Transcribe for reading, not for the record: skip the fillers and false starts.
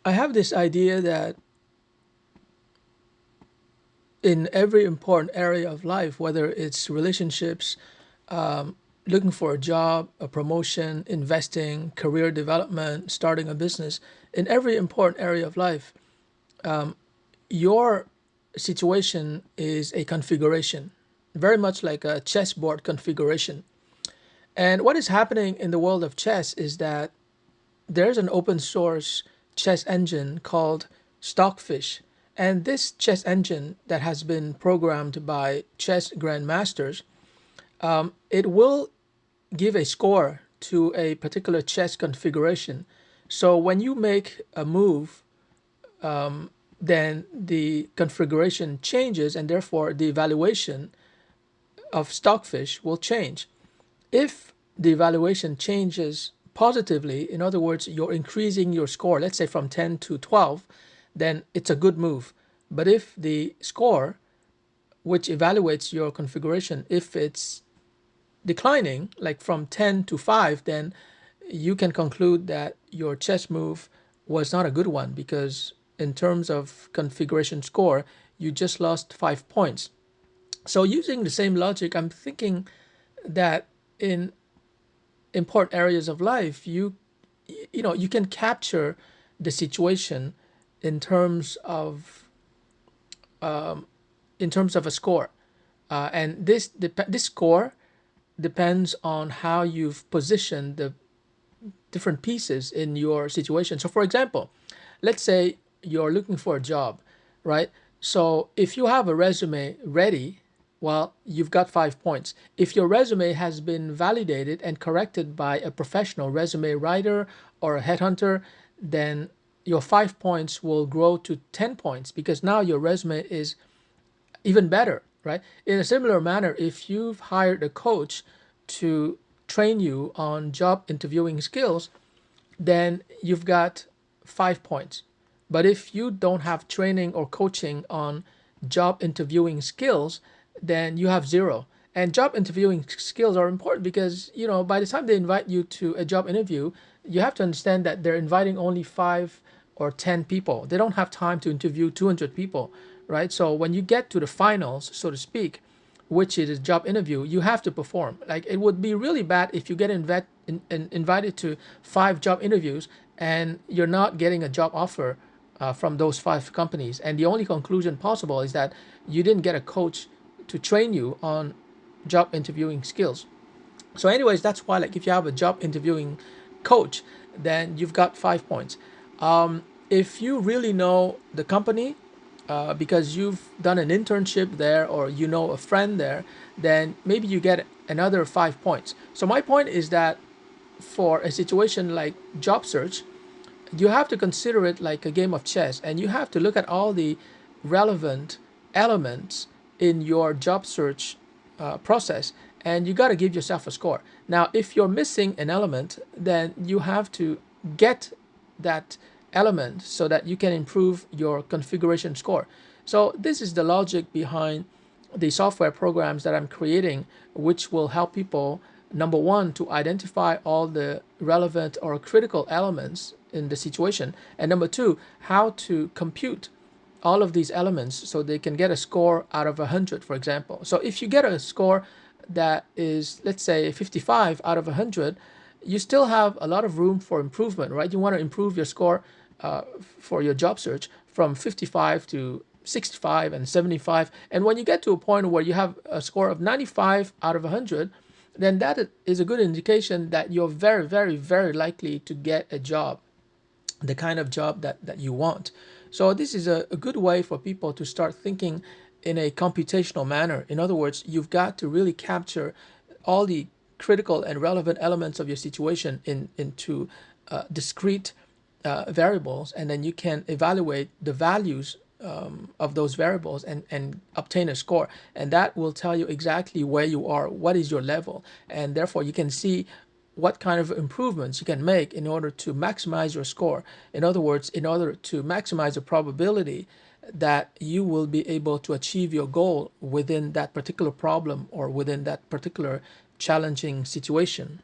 I have this idea that in every important area of life, whether it's relationships, looking for a job, a promotion, investing, career development, starting a business, in every important area of life, your situation is a configuration, very much like a chessboard configuration. And what is happening in the world of chess is that there's an open source chess engine called Stockfish. And this chess engine that has been programmed by chess grandmasters, it will give a score to a particular chess configuration. So when you make a move, then the configuration changes and therefore the evaluation of Stockfish will change. If the evaluation changes positively, in other words, you're increasing your score, let's say from 10 to 12, then it's a good move. But if the score, which evaluates your configuration, if it's declining, like from 10 to 5, then you can conclude that your chess move was not a good one because in terms of configuration score, you just lost 5 points. So using the same logic, I'm thinking that in important areas of life, you can capture the situation in terms of a score, and this score depends on how you've positioned the different pieces in your situation. So, for example, let's say you're looking for a job, right? So, if you have a resume ready, well, you've got 5 points. If your resume has been validated and corrected by a professional resume writer or a headhunter, then your 5 points will grow to 10 points because now your resume is even better, right? In a similar manner, if you've hired a coach to train you on job interviewing skills, then you've got 5 points. But if you don't have training or coaching on job interviewing skills, then you have zero. And job interviewing skills are important because, by the time they invite you to a job interview, you have to understand that they're inviting only 5 or 10 people. They don't have time to interview 200 people, right? So when you get to the finals, so to speak, which is a job interview, you have to perform. Like it would be really bad if you get invited to 5 job interviews and you're not getting a job offer from those 5 companies. And the only conclusion possible is that you didn't get a coach to train you on job interviewing skills. So, anyways, that's why, like, if you have a job interviewing coach, then you've got 5 points. If you really know the company, because you've done an internship there or you know a friend there, then maybe you get another 5 points. So, my point is that for a situation like job search, you have to consider it like a game of chess and you have to look at all the relevant elements in your job search process, and you got to give yourself a score. Now, if you're missing an element, then you have to get that element so that you can improve your configuration score. So this is the logic behind the software programs that I'm creating, which will help people, number one, to identify all the relevant or critical elements in the situation, and number two, how to compute all of these elements so they can get a score out of 100, for example. So if you get a score that is, let's say, 55 out of 100, you still have a lot of room for improvement, right? You want to improve your score for your job search from 55 to 65 and 75. And when you get to a point where you have a score of 95 out of 100, then that is a good indication that you're very, very, very likely to get a job, the kind of job that you want. So this is a good way for people to start thinking in a computational manner. In other words, you've got to really capture all the critical and relevant elements of your situation into discrete variables, and then you can evaluate the values of those variables and obtain a score. And that will tell you exactly where you are, what is your level, and therefore you can see what kind of improvements you can make in order to maximize your score. In other words, in order to maximize the probability that you will be able to achieve your goal within that particular problem or within that particular challenging situation.